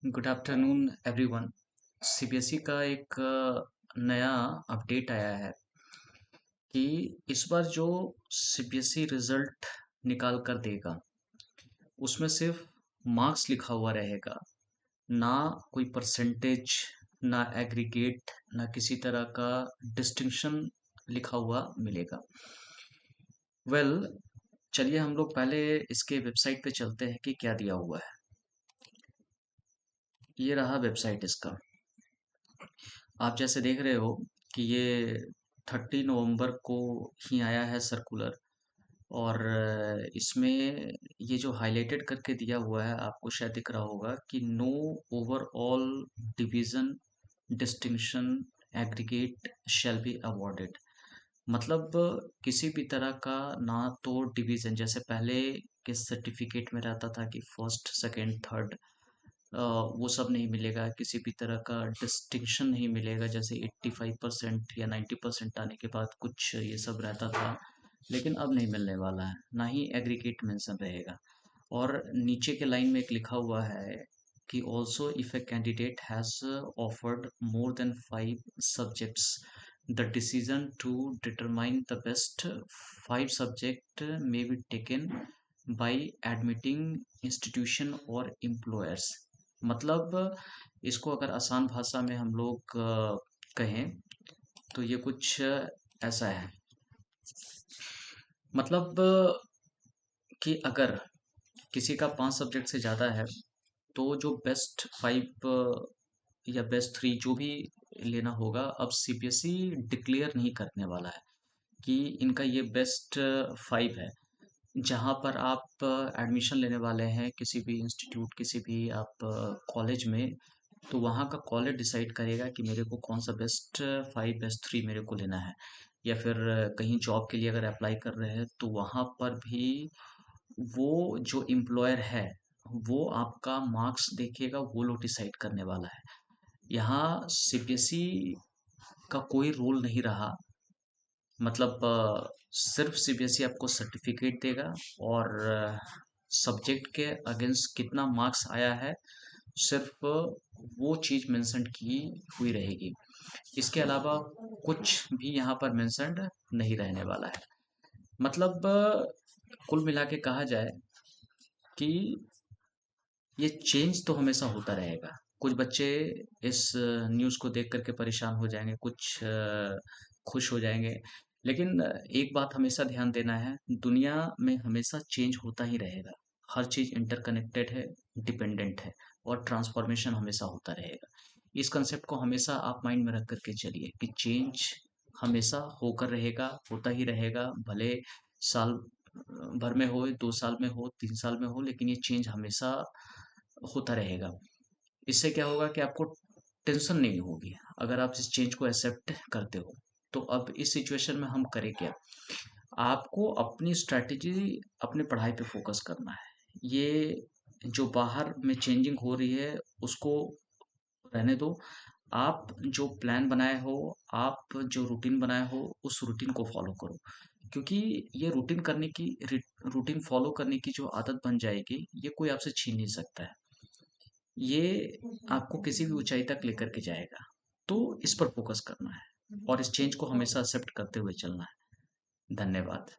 Good afternoon everyone. CBSE का एक नया अपडेट आया है कि इस बार जो सीबीएसई रिजल्ट निकाल कर देगा उसमें सिर्फ मार्क्स लिखा हुआ रहेगा, ना कोई परसेंटेज, ना एग्रीगेट, ना किसी तरह का डिस्टिंक्शन लिखा हुआ मिलेगा। वेल, चलिए हम लोग पहले इसके वेबसाइट पे चलते हैं कि क्या दिया हुआ है। ये रहा वेबसाइट इसका। आप जैसे देख रहे हो कि ये 30 नवंबर को ही आया है सर्कुलर। और इसमें ये जो हाईलाइटेड करके दिया हुआ है आपको शायद दिख रहा होगा कि no overall division distinction aggregate shall be awarded. मतलब किसी भी तरह का ना तो डिवीजन, जैसे पहले के सर्टिफिकेट में रहता था कि फर्स्ट सेकंड थर्ड, वो सब नहीं मिलेगा। किसी भी तरह का डिस्टिंक्शन नहीं मिलेगा, जैसे 85% या 90% आने के बाद कुछ ये सब रहता था, लेकिन अब नहीं मिलने वाला है। ना ही एग्रीगेट मेंशन रहेगा। और नीचे के लाइन में एक लिखा हुआ है कि also if a candidate has offered more than 5 subjects, the decision to determine the best 5 subject may be taken by admitting institution और एम्प्लॉयर्स। मतलब इसको अगर आसान भाषा में हम लोग कहें तो ये कुछ ऐसा है। मतलब कि अगर किसी का 5 सब्जेक्ट से ज़्यादा है तो जो बेस्ट 5 या बेस्ट 3 जो भी लेना होगा, अब सीबीएसई डिक्लेयर नहीं करने वाला है कि इनका ये बेस्ट 5 है। जहाँ पर आप एडमिशन लेने वाले हैं किसी भी इंस्टीट्यूट, किसी भी आप कॉलेज में, तो वहाँ का कॉलेज डिसाइड करेगा कि मेरे को कौन सा बेस्ट 5 बेस्ट 3 मेरे को लेना है। या फिर कहीं जॉब के लिए अगर अप्लाई कर रहे हैं तो वहाँ पर भी वो जो एम्प्लॉयर है वो आपका मार्क्स देखेगा, वो लोग डिसाइड करने वाला है। यहाँ सीबीएसई का कोई रोल नहीं रहा। मतलब सिर्फ सीबीएसई आपको सर्टिफिकेट देगा और सब्जेक्ट के अगेंस्ट कितना मार्क्स आया है, सिर्फ वो चीज़ मेंशन की हुई रहेगी। इसके अलावा कुछ भी यहाँ पर मेंशन्ड नहीं रहने वाला है। मतलब कुल मिला के कहा जाए कि ये चेंज तो हमेशा होता रहेगा। कुछ बच्चे इस न्यूज़ को देख कर के परेशान हो जाएँगे, कुछ खुश हो जाएँगे। लेकिन एक बात हमेशा ध्यान देना है, दुनिया में हमेशा चेंज होता ही रहेगा। हर चीज़ इंटरकनेक्टेड है, डिपेंडेंट है और ट्रांसफॉर्मेशन हमेशा होता रहेगा। इस कांसेप्ट को हमेशा आप माइंड में रख कर के चलिए कि चेंज हमेशा होकर रहेगा, होता ही रहेगा। भले साल भर में हो, 2 साल में हो, 3 साल में हो, लेकिन ये चेंज हमेशा होता रहेगा। इससे क्या होगा कि आपको टेंशन नहीं होगी अगर आप इस चेंज को एक्सेप्ट करते हो। तो अब इस सिचुएशन में हम करें क्या? आपको अपनी स्ट्रैटेजी अपनी पढ़ाई पे फोकस करना है। ये जो बाहर में चेंजिंग हो रही है उसको रहने दो। आप जो प्लान बनाए हो, आप जो रूटीन बनाए हो, उस रूटीन को फॉलो करो। क्योंकि ये रूटीन फॉलो करने की जो आदत बन जाएगी, ये कोई आपसे छीन नहीं सकता है। ये आपको किसी भी ऊंचाई तक लेकर के जाएगा। तो इस पर फोकस करना है और इस चेंज को हमेशा एक्सेप्ट करते हुए चलना है। धन्यवाद।